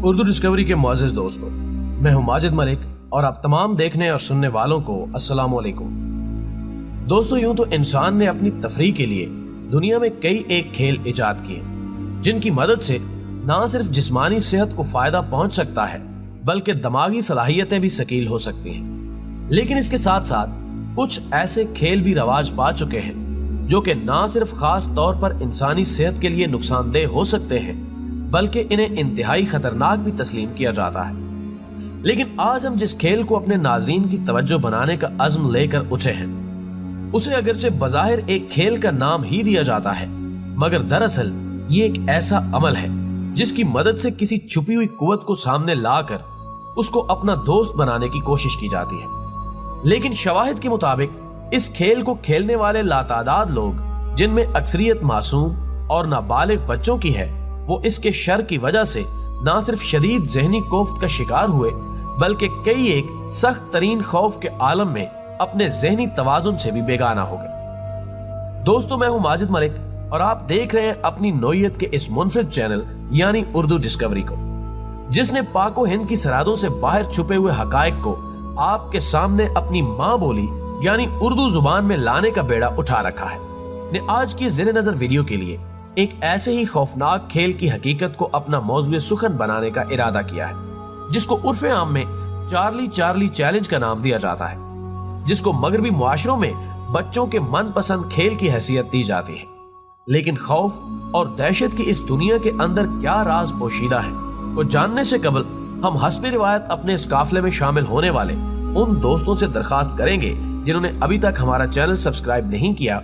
Urdu Discovery کے معزز دوستوں، میں ہوں ماجد ملک اور آپ تمام دیکھنے اور سننے والوں کو السلام علیکم۔ دوستوں، یوں تو انسان نے اپنی تفریح کے لیے دنیا میں کئی ایک کھیل ایجاد کیے جن کی مدد سے نہ صرف جسمانی صحت کو فائدہ پہنچ سکتا ہے بلکہ دماغی صلاحیتیں بھی ثقیل ہو سکتی ہیں۔ لیکن اس کے ساتھ ساتھ کچھ ایسے کھیل بھی رواج پا چکے ہیں جو کہ نہ صرف خاص طور پر انسانی صحت کے لیے نقصان دہ ہو سکتے ہیں بلکہ انہیں انتہائی خطرناک بھی تسلیم کیا جاتا ہے۔ لیکن آج ہم جس کھیل کو اپنے ناظرین کی توجہ بنانے کا عزم لے کر اٹھے ہیں اسے اگرچہ بظاہر ایک کھیل کا نام ہی دیا جاتا ہے، مگر دراصل یہ ایک ایسا عمل ہے جس کی مدد سے کسی چھپی ہوئی قوت کو سامنے لا کر اس کو اپنا دوست بنانے کی کوشش کی جاتی ہے۔ لیکن شواہد کے مطابق اس کھیل کو کھیلنے والے لاتعداد لوگ، جن میں اکثریت معصوم اور نابالغ بچوں کی ہے، وہ اس کے شر کی وجہ سے نہ صرف شدید ذہنی کوفت کا شکار ہوئے بلکہ کئی ایک سخت ترین خوف کے عالم میں اپنے ذہنی توازن سے بھی بیگانہ ہو گئے۔ دوستو، میں ہوں ماجد ملک اور آپ دیکھ رہے ہیں اپنی نوعیت کے اس منفرد چینل یعنی اردو ڈسکوری کو، جس نے پاک و ہند کی سرحدوں سے باہر چھپے ہوئے حقائق کو آپ کے سامنے اپنی ماں بولی یعنی اردو زبان میں لانے کا بیڑا اٹھا رکھا ہے۔ نے آج کی زیر نظر ویڈیو کے لیے ایک ایسے ہی خوفناک کھیل کی حقیقت کو اپنا موضوع سخن بنانے کا ارادہ کیا ہے، جس کو عرف عام میں چارلی چارلی چیلنج کا نام دیا جاتا ہے، جس کو مغربی معاشروں میں بچوں کے من پسند کھیل کی حیثیت دی جاتی ہے۔ لیکن خوف اور دہشت کی اس دنیا کے اندر کیا راز پوشیدہ ہے وہ جاننے سے قبل ہم حسب روایت اپنے اس قافلے میں شامل ہونے والے ان دوستوں سے درخواست کریں گے جنہوں نے ابھی تک ہمارا چینل سبسکرائب نہیں کیا،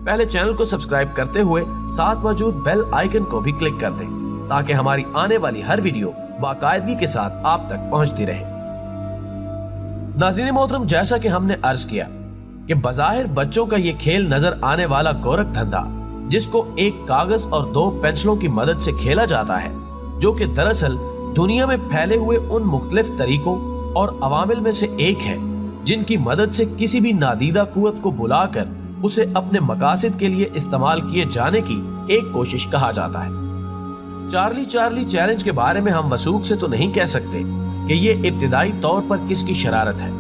پہلے چینل کو سبسکرائب کرتے ہوئے ساتھ موجود بیل آئیکن کو بھی کلک کر دیں تاکہ ہماری آنے والی ہر ویڈیو باقاعدگی کے ساتھ آپ تک پہنچتی رہے۔ ناظرین محترم، جیسا کہ ہم نے عرض کیا کہ بظاہر بچوں کا یہ کھیل نظر آنے والا گورکھ دھندا، جس کو ایک کاغذ اور 2 پینسلوں کی مدد سے کھیلا جاتا ہے، جو کہ دراصل دنیا میں پھیلے ہوئے ان مختلف طریقوں اور عوامل میں سے ایک ہے جن کی مدد سے کسی بھی نادیدہ قوت کو بلا کر اسے اپنے مقاصد کے لیے استعمال کیے جانے کی ایک کوشش کہا جاتا ہے۔ چارلی چارلی چیلنج کے بارے میں ہم وثوق سے تو نہیں کہہ سکتے کہ یہ ابتدائی طور پر کس کی شرارت ہے،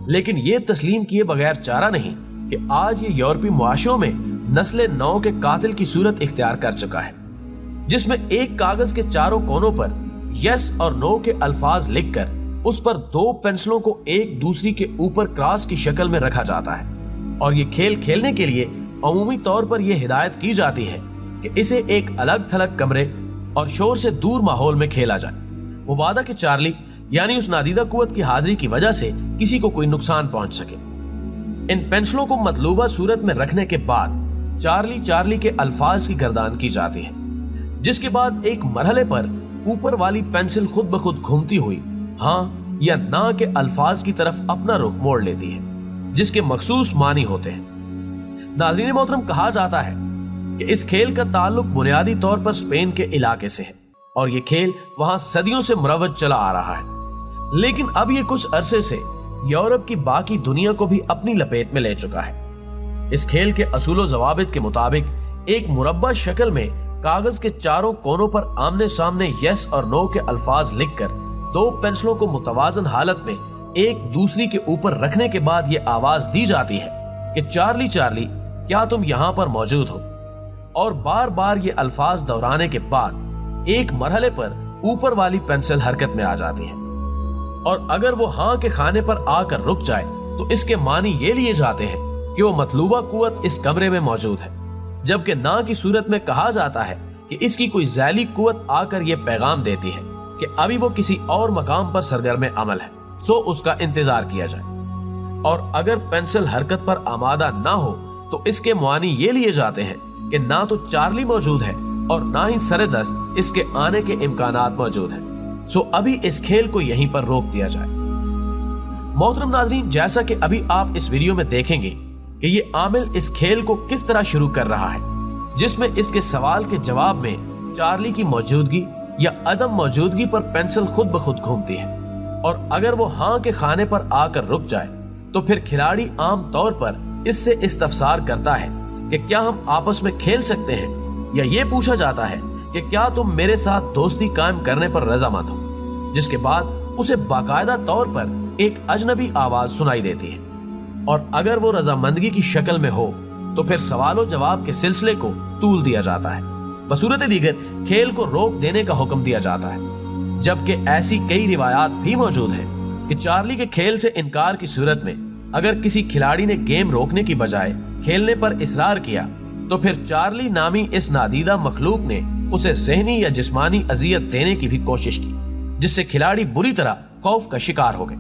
لیکن یہ تسلیم کیے بغیر چارہ نہیں کہ آج یہ یورپی معاشروں میں نسل نو کے قاتل کی صورت اختیار کر چکا ہے، جس میں ایک کاغذ کے چاروں کونوں پر یس اور نو کے الفاظ لکھ کر اس پر 2 پینسلوں کو ایک دوسری کے اوپر کراس کی شکل میں رکھا جاتا ہے، اور یہ کھیل کھیلنے کے لیے عمومی طور پر یہ ہدایت کی جاتی ہے کہ اسے ایک الگ تھلگ کمرے اور شور سے دور ماحول میں کھیلا جائے، مبادا کہ چارلی یعنی اس نادیدہ قوت کی حاضری کی وجہ سے کسی کو کوئی نقصان پہنچ سکے۔ ان پینسلوں کو مطلوبہ صورت میں رکھنے کے بعد چارلی چارلی کے الفاظ کی گردان کی جاتی ہے، جس کے بعد ایک مرحلے پر اوپر والی پینسل خود بخود گھومتی ہوئی ہاں یا نہ کے الفاظ کی طرف اپنا رخ موڑ لیتی ہے، جس کے مخصوص معنی ہوتے ہیں۔ ناظرین محترم، کہا جاتا ہے کہ اس کھیل کا تعلق بنیادی طور پر اسپین کے علاقے سے ہے اور یہ کھیل وہاں صدیوں سے مروج چلا آ رہا ہے، لیکن اب یہ کچھ عرصے سے یورپ کی باقی دنیا کو بھی اپنی لپیٹ میں لے چکا ہے۔ اس کھیل کے اصول و ضوابط کے مطابق ایک مربع شکل میں کاغذ کے چاروں کونوں پر آمنے سامنے یس اور نو کے الفاظ لکھ کر 2 پینسلوں کو متوازن حالت میں ایک دوسری کے اوپر رکھنے کے بعد یہ آواز دی جاتی ہے کہ چارلی چارلی، کیا تم یہاں پر موجود ہو؟ اور بار بار یہ الفاظ دہرانے کے بعد ایک مرحلے پر اوپر والی پینسل حرکت میں آ جاتی ہے، اور اگر وہ ہاں کے خانے پر آ کر رک جائے تو اس کے معنی یہ لیے جاتے ہیں کہ وہ مطلوبہ قوت اس کمرے میں موجود ہے، جبکہ نہ کی صورت میں کہا جاتا ہے کہ اس کی کوئی ذیلی قوت آ کر یہ پیغام دیتی ہے کہ ابھی وہ کسی اور مقام پر سرگرم عمل ہے، سو اس کا انتظار کیا جائے۔ اور اگر پینسل حرکت پر آمادہ نہ ہو تو اس کے معنی یہ لیے جاتے ہیں کہ نہ تو چارلی موجود ہے اور نہ ہی سر دست اس کے آنے کے امکانات موجود ہیں، سو ابھی اس کھیل کو یہیں پر روک دیا جائے۔ محترم ناظرین، جیسا کہ ابھی آپ اس ویڈیو میں دیکھیں گے کہ یہ عامل اس کھیل کو کس طرح شروع کر رہا ہے، جس میں اس کے سوال کے جواب میں چارلی کی موجودگی یا عدم موجودگی پر پینسل خود بخود گھومتی ہے، اور اگر وہ ہاں کے خانے پر آ کر رک جائے تو پھر کھلاڑی عام طور پر اس سے استفسار کرتا ہے کہ کیا ہم آپس میں کھیل سکتے ہیں، یا یہ پوچھا جاتا ہے کہ کیا تم میرے ساتھ دوستی قائم کرنے پر رضامند ہو۔ جس کے بعد اسے باقاعدہ طور پر ایک اجنبی آواز سنائی دیتی ہے، اور اگر وہ رضامندگی کی شکل میں ہو تو پھر سوال و جواب کے سلسلے کو طول دیا جاتا ہے۔ بصورت دیگر کھیل کو روک دینے کا حکم دیا جاتا ہے، جبکہ ایسی کئی روایات بھی موجود ہیں کہ چارلی کے کھیل سے انکار کی صورت میں اگر کسی کھلاڑی نے گیم روکنے کی بجائے کھیلنے پر اصرار کیا تو پھر چارلی نامی اس نادیدہ مخلوق نے اسے ذہنی یا جسمانی اذیت دینے کی بھی کوشش کی، جس سے کھلاڑی بری طرح خوف کا شکار ہو گئے۔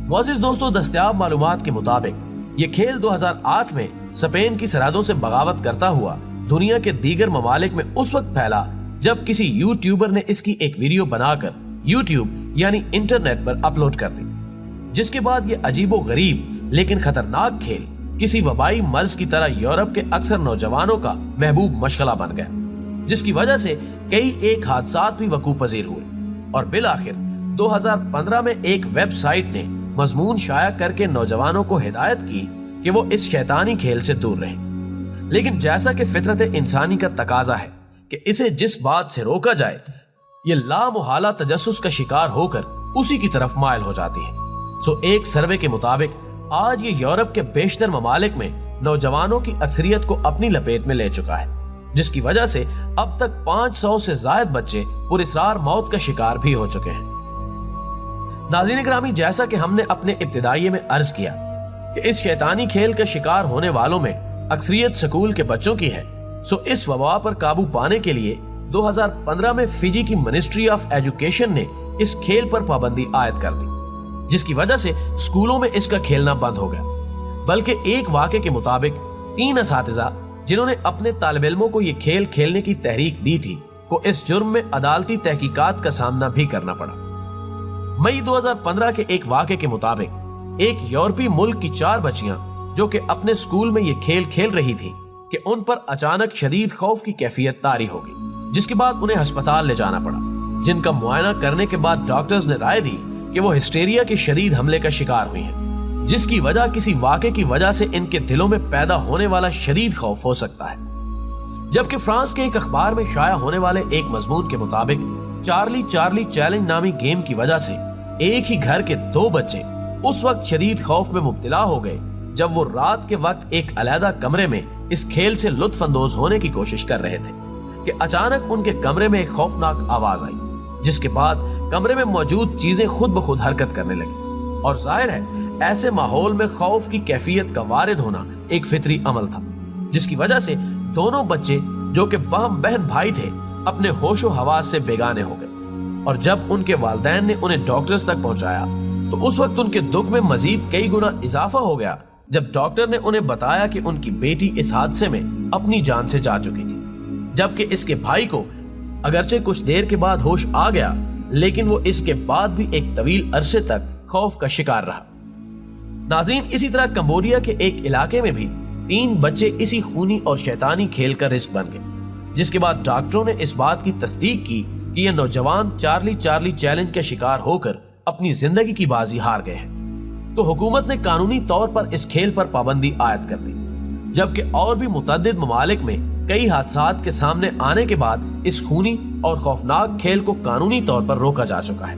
معزز دوستو، دستیاب معلومات کے مطابق یہ کھیل 2008 میں اسپین کی سرحدوں سے بغاوت کرتا ہوا دنیا کے دیگر ممالک میں اس وقت پھیلا جب کسی یوٹیوبر نے اس کی ایک ویڈیو بنا کر یوٹیوب یعنی انٹرنیٹ پر اپلوڈ کر دی، جس کے بعد یہ عجیب و غریب لیکن خطرناک کھیل کسی وبائی مرض کی طرح یورپ کے اکثر نوجوانوں کا محبوب مشغلہ بن گیا، جس کی وجہ سے کئی ایک حادثات بھی وقوع پذیر ہوئے، اور بالآخر 2015 میں ایک ویب سائٹ نے مضمون شائع کر کے نوجوانوں کو ہدایت کی کہ وہ اس شیطانی کھیل سے دور رہیں۔ لیکن جیسا کہ فطرت انسانی کا تقاضا ہے کہ اسے جس بات سے روکا جائے، یہ لامحالہ تجسس کا شکار ہو کر اسی کی طرف مائل ہو جاتی ہے۔ ایک سروے کے مطابق آج یہ یورپ کے بیشتر ممالک میں نوجوانوں کی اکثریت کو اپنی لپیٹ میں لے چکا ہے، جس کی وجہ سے اب تک 500 سے زائد بچے پراسرار موت کا شکار بھی ہو چکے ہیں۔ ناظرین گرامی، جیسا کہ ہم نے اپنے ابتدائیے میں عرض کیا کہ اس شیطانی کھیل کا شکار ہونے والوں میں اکثریت سکول کے بچوں کی ہے، اس وبا پر قابو پانے کے لیے 2015 میں فجی کی منسٹری آف ایجوکیشن نے اس کھیل پر پابندی عائد کر دی، جس کی وجہ سے سکولوں میں اس کا کھیلنا بند ہو گیا۔ بلکہ ایک واقعے کے مطابق 3 اساتذہ جنہوں نے اپنے طالب علموں کو یہ کھیل کھیلنے کی تحریک دی تھی کو اس جرم میں عدالتی تحقیقات کا سامنا بھی کرنا پڑا۔ مئی 2015 کے ایک واقعے کے مطابق ایک یورپی ملک کی 4 بچیاں جو کہ اپنے سکول میں یہ کھیل کھیل رہی تھی کہ ان پر اچانک شدید خوف کی کیفیت طاری ہو گئی، جس کے بعد انہیں ہسپتال لے جانا پڑا، جن کا معائنہ کرنے کے بعد ڈاکٹرز نے رائے دی کہ وہ ہسٹیریا کے شدید حملے کا شکار ہوئی ہیں، جس کی وجہ کسی واقعے کی وجہ سے ان کے دلوں میں پیدا ہونے والا شدید خوف ہو سکتا ہے۔ جبکہ فرانس کے ایک اخبار میں شائع ہونے والے ایک مضمون کے مطابق چارلی چیلنج نامی گیم کی وجہ سے ایک ہی گھر کے 2 بچے اس وقت شدید خوف میں مبتلا ہو گئے جب وہ رات کے وقت ایک علیحدہ کمرے میں اس کھیل سے لطف اندوز ہونے کی کوشش کر رہے تھے کہ اچانک ان کے کمرے میں ایک خوفناک آواز آئی، جس کے بعد کمرے میں موجود چیزیں خود بخود حرکت کرنے لگیں، اور ظاہر ہے ایسے ماحول میں خوف کی کیفیت کا وارد ہونا ایک فطری عمل تھا، جس کی وجہ سے دونوں بچے جو کہ باہم بہن بھائی تھے اپنے ہوش و حواس سے بیگانے ہو گئے، اور جب ان کے والدین نے انہیں ڈاکٹرز تک پہنچایا تو اس وقت ان کے دکھ میں مزید کئی گنا اضافہ ہو گیا جب ڈاکٹر نے انہیں بتایا کہ ان کی بیٹی اس حادثے میں اپنی جان سے جا چکی تھی، جبکہ اس کے بھائی کو اگرچہ کچھ دیر کے بعد ہوش آ گیا لیکن وہ اس کے بعد بھی ایک طویل عرصے تک خوف کا شکار رہا۔ ناظرین، اسی طرح کمبوڈیا کے ایک علاقے میں بھی 3 بچے اسی خونی اور شیطانی کھیل کا رزق بن گئے، جس کے بعد ڈاکٹروں نے اس بات کی تصدیق کی کہ یہ نوجوان چارلی چیلنج کا شکار ہو کر اپنی زندگی کی بازی ہار گئے ہیں۔ تو حکومت نے قانونی طور پر اس کھیل پر پابندی عائد کر دی، جبکہ اور بھی متعدد ممالک میں کئی حادثات کے سامنے آنے کے بعد اس خونی اور خوفناک کھیل کو قانونی طور پر روکا جا چکا ہے۔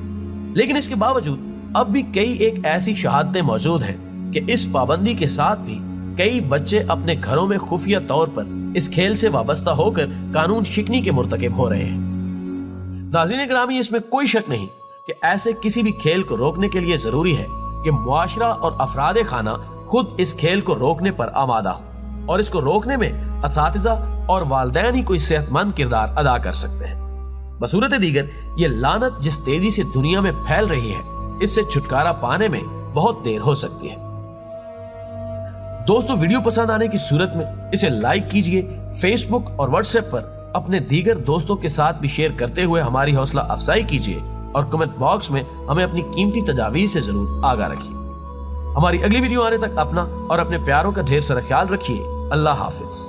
لیکن اس کے باوجود اب بھی کئی ایک ایسی شہادتیں موجود ہیں کہ اس پابندی کے ساتھ بھی کئی بچے اپنے گھروں میں خفیہ طور پر اس کھیل سے وابستہ ہو کر قانون شکنی کے مرتکب ہو رہے ہیں۔ ناظرین گرامی، اس میں کوئی شک نہیں کہ ایسے کسی بھی کھیل کو روکنے کے لیے ضروری ہے کہ معاشرہ اور افراد خانہ خود اس کھیل کو روکنے پر آمادہ ہو، اور اس کو روکنے میں اساتذہ اور والدین ہی کوئی صحت مند کردار ادا کر سکتے ہیں۔ بصورت دیگر یہ لعنت جس تیزی سے دنیا میں پھیل رہی ہے، اس سے چھٹکارا پانے میں بہت دیر ہو سکتی ہے۔ دوستو، ویڈیو پسند آنے کی صورت میں اسے لائک کیجئے، فیس بک اور واٹس ایپ پر اپنے دیگر دوستوں کے ساتھ بھی شیئر کرتے ہوئے ہماری حوصلہ افزائی کیجئے، اور کمنٹ باکس میں ہمیں اپنی قیمتی تجاویز سے ضرور آگاہ رکھیے۔ ہماری اگلی ویڈیو آنے تک اپنا اور اپنے پیاروں کا ڈھیر سارا خیال رکھیے۔ اللہ حافظ۔